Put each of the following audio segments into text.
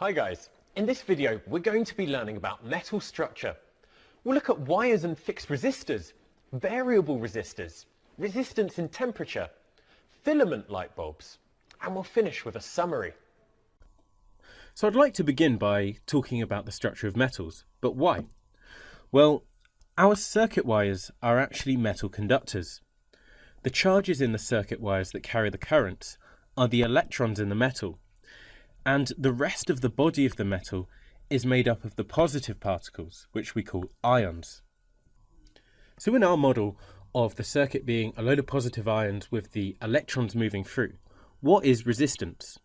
Hi guys, in this video we're going to be learning about metal structure. We'll look at wires and fixed resistors, variable resistors, resistance in temperature, filament light bulbs, and we'll finish with a summary. So I'd like to begin by talking about the structure of metals, but why? Well, our circuit wires are actually metal conductors. The charges in the circuit wires that carry the currents are the electrons in the metal, and the rest of the body of the metal is made up of the positive particles, which we call ions. So in our model of the circuit being a load of positive ions with the electrons moving through, what is resistance?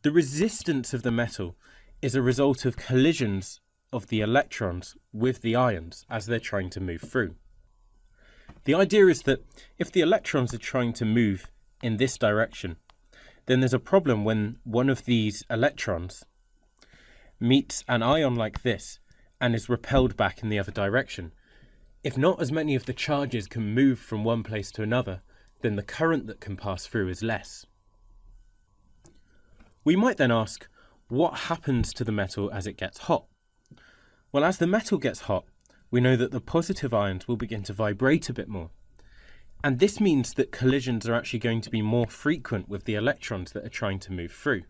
The resistance of the metal is a result of collisions of the electrons with the ions as they're trying to move through. The idea is that if the electrons are trying to move in this direction, then there's a problem when one of these electrons meets an ion like this and is repelled back in the other direction. If not as many of the charges can move from one place to another, then the current that can pass through is less. We might then ask, what happens to the metal as it gets hot? Well, as the metal gets hot, we know that the positive ions will begin to vibrate a bit more. And this means that collisions are actually going to be more frequent with the electrons that are trying to move through.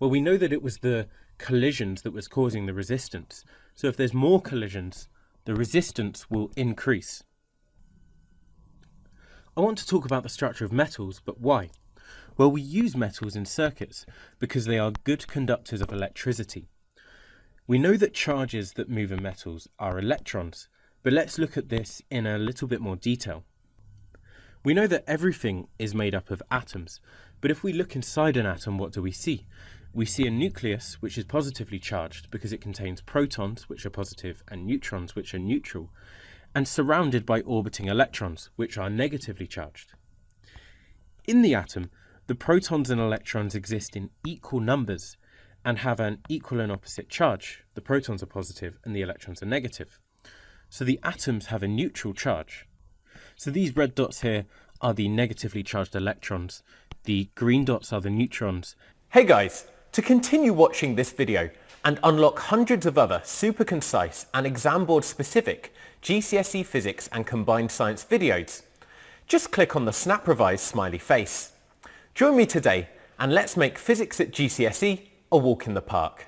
Well, we know that it was the collisions that was causing the resistance. So if there's more collisions, the resistance will increase. I want to talk about the structure of metals, but why? Well, we use metals in circuits because they are good conductors of electricity. We know that charges that move in metals are electrons, but let's look at this in a little bit more detail. We know that everything is made up of atoms, but if we look inside an atom, what do we see? We see a nucleus, which is positively charged because it contains protons, which are positive, and neutrons, which are neutral, and surrounded by orbiting electrons, which are negatively charged. In the atom, the protons and electrons exist in equal numbers and have an equal and opposite charge. The protons are positive and the electrons are negative. So the atoms have a neutral charge. So these red dots here are the negatively charged electrons. The green dots are the neutrons. Hey guys, to continue watching this video and unlock hundreds of other super concise and exam board specific GCSE physics and combined science videos, just click on the Snap Revise smiley face. Join me today and let's make physics at GCSE a walk in the park.